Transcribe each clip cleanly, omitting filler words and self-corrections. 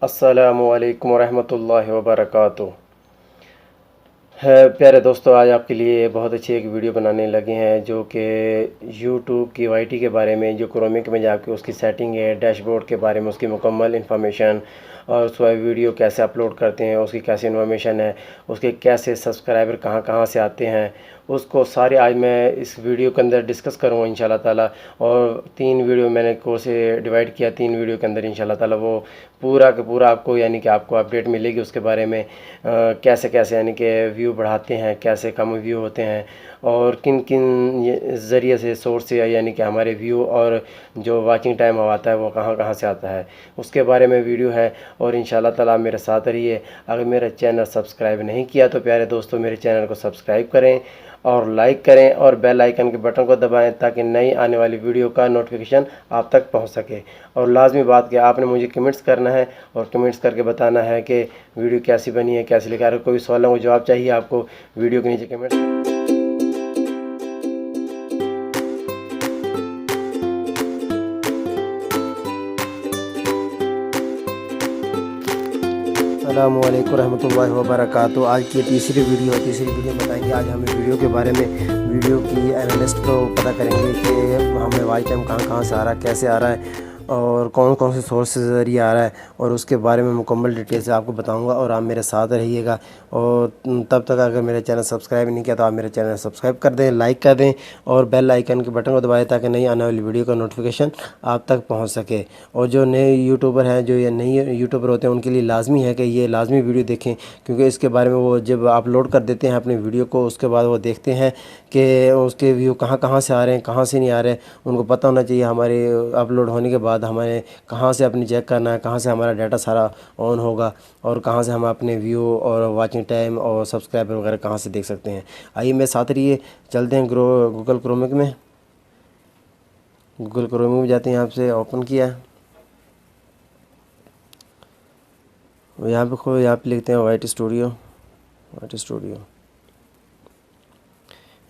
अस्सलामुअलैकुम वरहमतुल्लाहि वबरकातुहू। है प्यारे दोस्तों, आज आपके लिए बहुत अच्छी एक वीडियो बनाने लगे हैं जो कि यूट्यूब की वाईटी के बारे में, जो क्रोमिक में जाके उसकी सेटिंग है, डैशबोर्ड के बारे में उसकी मुकम्मल इन्फॉर्मेशन, और उसका वीडियो कैसे अपलोड करते हैं, उसकी कैसे इन्फॉर्मेशन है, उसके कैसे सब्सक्राइबर कहाँ कहाँ से आते हैं, उसको सारे आज मैं इस वीडियो के अंदर डिस्कस करूँगा इंशाल्लाह ताला। और 3 वीडियो मैंने कोर्स डिवाइड किया, 3 वीडियो के अंदर इंशाल्लाह ताला वो पूरा का पूरा आपको यानी कि आपको अपडेट मिलेगी उसके बारे में। कैसे कैसे यानी कि व्यू बढ़ाते हैं, कैसे कम व्यू होते हैं, और किन किन ज़रिए से सोर्स से यानी कि हमारे व्यू और जो वाचिंग टाइम आता है वो कहाँ कहाँ से आता है, उसके बारे में वीडियो है। और इंशाल्लाह ताला मेरे साथ रहिए। अगर मेरा चैनल सब्सक्राइब नहीं किया तो प्यारे दोस्तों मेरे चैनल को सब्सक्राइब करें और लाइक करें और बेल आइकन के बटन को दबाएं ताकि नई आने वाली वीडियो का नोटिफिकेशन आप तक पहुंच सके। और लाजमी बात कि आपने मुझे कमेंट्स करना है और कमेंट्स करके बताना है कि वीडियो कैसी बनी है, कैसे लिखा है। कोई सवालों का जवाब चाहिए आपको, वीडियो के नीचे कमेंट्स। अस्सलामुअलैकुम रहमतुल्लाहि वबरकातुहू। आज की तीसरी वीडियो बताएंगे। आज हमें वीडियो के बारे में, वीडियो की एनालिस्ट को पता करेंगे कि हमें वाच टाइम कहाँ कहाँ से आ रहा है, कैसे आ रहा है और कौन कौन से सोर्स से ज़रिए आ रहा है, और उसके बारे में मुकम्मल डिटेल से आपको बताऊंगा। और आप मेरे साथ रहिएगा। और तब तक अगर मेरे चैनल सब्सक्राइब नहीं किया तो आप मेरे चैनल सब्सक्राइब कर दें, लाइक कर दें और बेल आइकन के बटन को दबाएं ताकि नई आने वाली वीडियो का नोटिफिकेशन आप तक पहुंच सके। और जो नए यूट्यूबर हैं, जो ये नए यूट्यूबर होते हैं, उनके लिए लाजमी है कि ये लाजमी वीडियो देखें, क्योंकि इसके बारे में वो जब अपलोड कर देते हैं अपने वीडियो को, उसके बाद वो देखते हैं कि उसके व्यू कहाँ कहाँ से आ रहे हैं, कहाँ से नहीं आ रहे। उनको पता होना चाहिए हमारे अपलोड होने के बाद हमें कहाँ से अपनी चेक करना है, कहाँ से हमारा डाटा सारा ऑन होगा और कहाँ से हम अपने व्यू और वाचिंग टाइम और सब्सक्राइबर वगैरह कहाँ से देख सकते हैं। आइए मेरे साथ रहिए, चलते हैं गूगल क्रोमिक में। गूगल क्रोमिक में जाते हैं, यहाँ से ओपन किया, यहाँ पे खोलो, यहाँ पे लिखते हैं वाईटी स्टूडियो।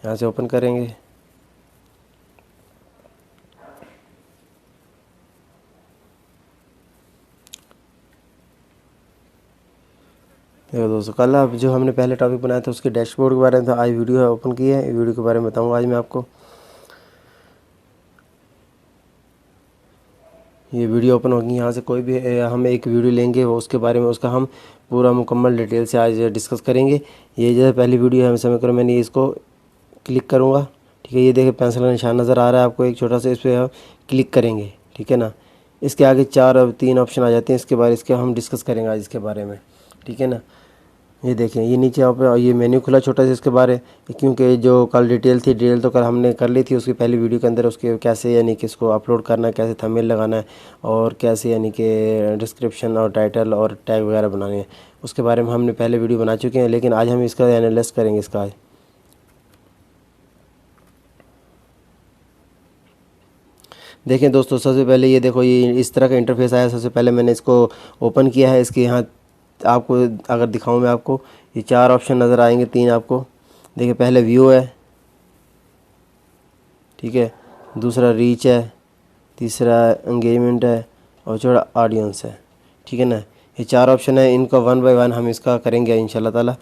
यहाँ से ओपन करेंगे। देखो दोस्तों, कल अब जो हमने पहले टॉपिक बनाया था उसके डैशबोर्ड के बारे में था, आज वीडियो है ओपन की है। वीडियो के बारे में बताऊंगा आज मैं आपको। ये वीडियो ओपन होगी, यहाँ से कोई भी हम एक वीडियो लेंगे वो उसके बारे में उसका हम पूरा मुकम्मल डिटेल से आज डिस्कस करेंगे। ये जैसे पहली वीडियो है, समय करो मैंने इसको क्लिक करूँगा, ठीक है। ये देखिए पेंसिल का निशान नज़र आ रहा है आपको एक छोटा सा, इस पर हम क्लिक करेंगे, ठीक है ना। इसके आगे 3 ऑप्शन आ जाते हैं, इसके बारे इसके हम डिस्कस करेंगे आज इसके बारे में, ठीक है ना। ये देखें, ये नीचे आप ये मेन्यू खुला छोटा सा इसके बारे, क्योंकि जो कल डिटेल तो कल हमने कर ली थी उसकी पहली वीडियो के अंदर। उसके कैसे यानी कि इसको अपलोड करना है, कैसे थंबनेल लगाना है और कैसे यानी कि डिस्क्रिप्शन और टाइटल और टैग वगैरह बनाने हैं, उसके बारे में हमने पहले वीडियो बना चुके हैं। लेकिन आज हम इसका एनालिसिस करेंगे इसका आज। देखें दोस्तों, सबसे पहले ये देखो, ये इस तरह का इंटरफेस आया। सबसे पहले मैंने इसको ओपन किया है। इसके यहाँ आपको अगर दिखाऊं मैं आपको, ये 4 ऑप्शन नज़र आएंगे, 3 आपको। देखिए पहले व्यू है, ठीक है, दूसरा रीच है, तीसरा एंगेजमेंट है और चौथा ऑडियंस है, ठीक है ना। ये 4 ऑप्शन है, इनका 1 बाय 1 हम इसका करेंगे इंशाल्लाह ताला।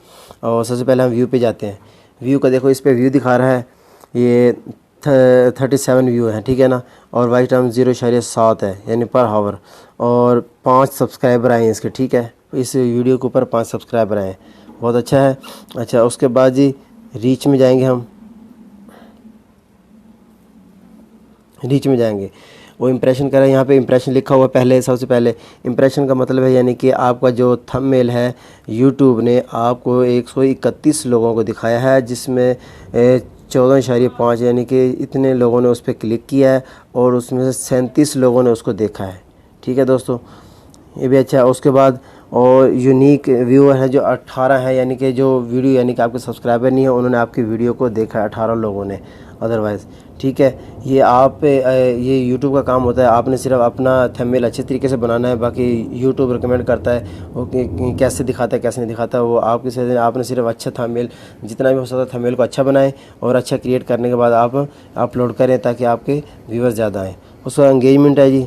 और सबसे पहले हम व्यू पे जाते हैं। व्यू का देखो, इस पर व्यू दिखा रहा है, ये 37 व्यू है, ठीक है ना। और वाइट टाइम 0.7 है यानी पर हावर। और 5 सब्सक्राइबर आए हैं इसके, ठीक है। इस वीडियो के ऊपर 5 सब्सक्राइबर आए हैं, बहुत अच्छा है। अच्छा, उसके बाद जी रीच में जाएंगे हम। रीच में जाएंगे, वो इम्प्रेशन करें। यहाँ पे इम्प्रेशन लिखा हुआ पहले, सबसे पहले इम्प्रेशन का मतलब है यानी कि आपका जो थंबनेल है, यूट्यूब ने आपको 131 लोगों को दिखाया है, जिसमें 14.5 यानी कि इतने लोगों ने उस पर क्लिक किया है और उसमें से 37 लोगों ने उसको देखा है, ठीक है दोस्तों। ये भी अच्छा है। उसके बाद और यूनिक व्यूअर है जो 18 है, यानी कि जो वीडियो यानी कि आपके सब्सक्राइबर नहीं है, उन्होंने आपकी वीडियो को देखा है 18 लोगों ने अदरवाइज़, ठीक है। ये आप ये यूट्यूब का काम होता है, आपने सिर्फ अपना थंबनेल अच्छे तरीके से बनाना है। बाकी यूट्यूब रिकमेंड करता है वो कैसे दिखाता है कैसे नहीं दिखाता, वो आपके से आपने सिर्फ अच्छा थंबनेल जितना भी हो सकता है थंबनेल को अच्छा बनाएं और अच्छा क्रिएट करने के बाद आप अपलोड करें ताकि आपके व्यूअर्स ज़्यादा आएँ। उसका एंगेजमेंट है जी,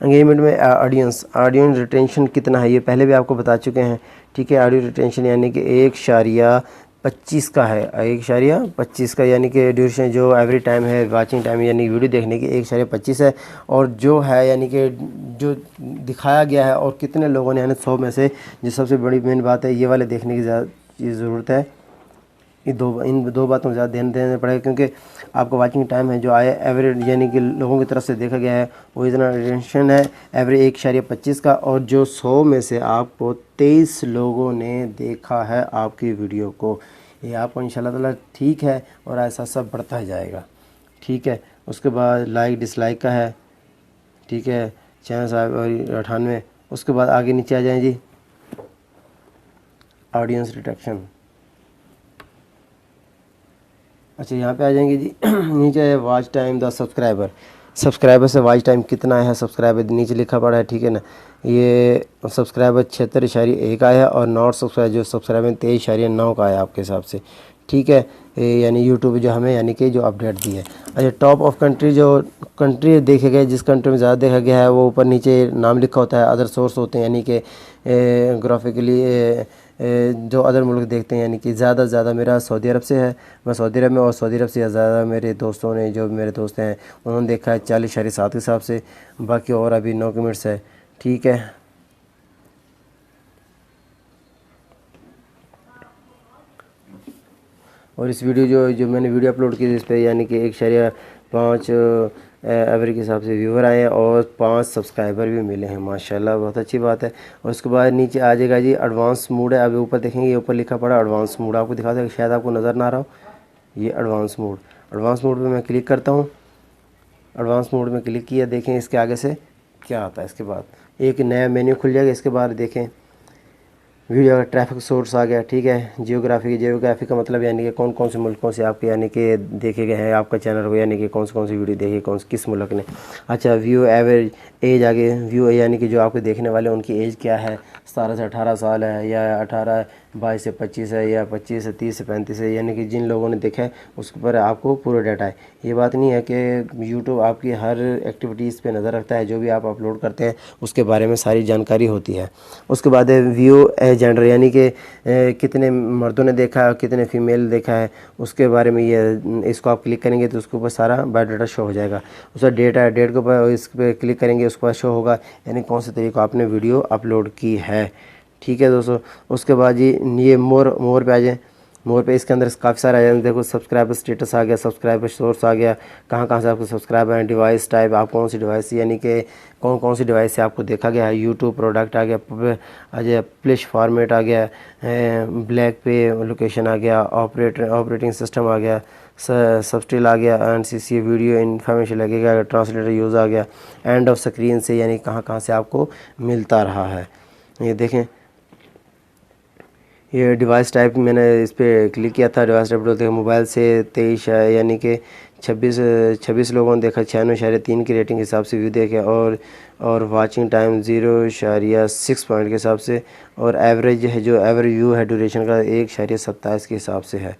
एंगेजमेंट में ऑडियंस रिटेंशन कितना है ये पहले भी आपको बता चुके हैं, ठीक है। ऑडियो रिटेंशन यानी कि 1.25 का है, 1.25 का, यानी कि ड्यूरेशन जो एवरी टाइम है वाचिंग टाइम यानी वीडियो देखने की 1.25 है। और जो है यानी कि जो दिखाया गया है और कितने लोगों ने, यानी 100 में से, जो सबसे बड़ी मेन बात है ये वाले देखने की ज़्यादा ज़रूरत है। इन दो बातों में ज़्यादा ध्यान देना पड़ेगा, क्योंकि आपका वाचिंग टाइम है जो आया एवरेज यानी कि लोगों की तरफ से देखा गया है वो इतना रिटेंशन है एवरेज 1.25 का। और जो 100 में से आपको 23 लोगों ने देखा है आपकी वीडियो को, ये आपको इंशाल्लाह ताला ठीक है और ऐसा सब बढ़ता ही जाएगा, ठीक है। उसके बाद लाइक डिसलाइक का है, ठीक है, चैनल साहब और 98। उसके बाद आगे नीचे आ जाएँ जी, ऑडियंस रिटेक्शन। अच्छा यहाँ पे आ जाएंगे जी नीचे है वॉच टाइम द सब्सक्राइबर से वॉच टाइम कितना है सब्सक्राइबर नीचे लिखा पड़ा है, ठीक है ना। ये सब्सक्राइबर 76.1 आया है और नॉट सब्सक्राइबर जो सब्सक्राइबर 23.9 का आया आपके हिसाब से, ठीक है। यानी यूट्यूब जो हमें यानी कि जो अपडेट दी है। अच्छा टॉप ऑफ कंट्री, जो कंट्री देखे गए जिस कंट्री में ज़्यादा देखा गया है वो ऊपर नीचे नाम लिखा होता है, अदर सोर्स होते हैं यानी कि ग्राफिकली जो अदर मुल्क देखते हैं, यानी कि ज़्यादा से ज़्यादा मेरा सऊदी अरब से है, मैं सऊदी अरब में, और सऊदी अरब से ज़्यादा मेरे दोस्तों ने, जो मेरे दोस्त हैं उन्होंने देखा है 40.7 के हिसाब से। बाकी और अभी 9 मिनट्स है, ठीक है। और इस वीडियो जो मैंने वीडियो अपलोड की इस पर यानी कि 1.5 एवरेज के हिसाब से व्यूवर आए हैं और 5 सब्सक्राइबर भी मिले हैं, माशाल्लाह बहुत अच्छी बात है। और उसके बाद नीचे आ जाएगा जी एडवांस मोड है, अभी ऊपर देखेंगे ऊपर लिखा पड़ा एडवांस मोड, आपको दिखा देगा, शायद आपको नज़र ना आ रहा हो, ये एडवांस मोड पे मैं क्लिक करता हूँ। एडवांस मोड में क्लिक किया, देखें इसके आगे से क्या आता है। इसके बाद एक नया मेन्यू खुल जाएगा, इसके बाद देखें वीडियो का ट्रैफिक सोर्स आ गया, ठीक है। जियोग्राफी का मतलब यानी कि कौन कौन से मुल्कों से आपके यानी कि देखे गए हैं आपका चैनल को, यानी कि कौन सी वीडियो देखी, किस मुल्क ने। अच्छा व्यू एवरेज एज आ गए, व्यू यानी कि जो आपके देखने वाले उनकी एज क्या है, 17 से 18 साल है या 22 से 25 है या 25 से 30 से 35 है, यानी कि जिन लोगों ने देखा है उसके पर आपको पूरा डाटा है। ये बात नहीं है कि यूट्यूब आपकी हर एक्टिविटीज़ पे नज़र रखता है, जो भी आप अपलोड करते हैं उसके बारे में सारी जानकारी होती है। उसके बाद है व्यू जेंडर, यानी कि कितने मर्दों ने देखा है और कितने फीमेल देखा है उसके बारे में। ये इसको आप क्लिक करेंगे तो उसके ऊपर सारा बायोडाटा शो हो जाएगा। उसका डेट है, डेट के ऊपर इस पर क्लिक करेंगे उसके बाद शो होगा यानी कौन से तरीके आपने वीडियो अपलोड की है, ठीक है दोस्तों। उसके बाद जी ये मोर पे आ जाए, मोर पे इसके अंदर काफ़ी सारे आ जाए, देखो सब्सक्राइबर स्टेटस आ गया, सब्सक्राइबर सोर्स आ गया, कहाँ से आपको सब्सक्राइबर हैं, डिवाइस टाइप आप कौन सी डिवाइस यानी कि कौन सी डिवाइस से आपको देखा गया है, यूट्यूब प्रोडक्ट आ गया, आ गया प्लिश फॉर्मेट आ गया, ब्लैक पे लोकेशन आ गया, ऑपरेटिंग सिस्टम आ गया, सबस्टिल आ गया, NCC वीडियो इन्फॉर्मेशन लगेगा, ट्रांसलेटर यूज़ आ गया, एंड ऑफ स्क्रीन से यानी कहाँ से आपको मिलता रहा है। ये देखें ये डिवाइस टाइप मैंने इस पर क्लिक किया था, डिवाइस टाइप देखा मोबाइल से 23 है यानी कि 26 लोगों ने देखा, 96.3 की रेटिंग के हिसाब से व्यू देखे, और वाचिंग टाइम 0.6 पॉइंट के हिसाब से, और एवरेज है जो एवरेज व्यू है ड्यूरेशन का 1.27 के हिसाब से है,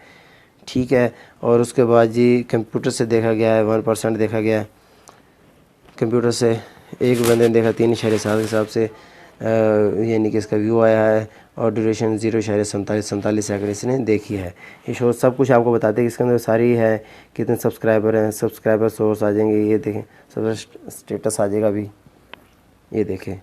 ठीक है। और उसके बाद जी कंप्यूटर से देखा गया है 1% देखा गया है, कंप्यूटर से एक बंदे ने देखा 3.7 के हिसाब से यानी कि इसका व्यू आया है, और ड्यूरेशन 0.47 सेकंड इसने देखी है। ये शो सब कुछ आपको बताते हैं, इसके अंदर सारी है कितने सब्सक्राइबर हैं, सब्सक्राइबर सोर्स आ जाएंगे, ये देखें सब स्टेटस आ जाएगा अभी, ये देखें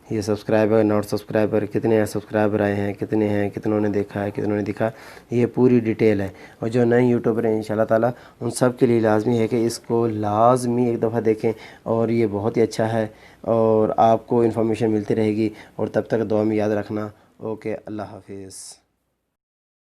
ये सब्सक्राइबर नॉट सब्सक्राइबर कितने सब्सक्राइबर आए हैं, कितनों ने देखा है, कितनों ने दिखा, ये पूरी डिटेल है। और जो नए यूट्यूबर हैं इंशाल्लाह ताला उन सब के लिए लाजमी है कि इसको लाजमी एक दफ़ा देखें, और ये बहुत ही अच्छा है और आपको इन्फॉर्मेशन मिलती रहेगी। और तब तक दुआ में याद रखना। ओके, अल्लाह हाफिज़।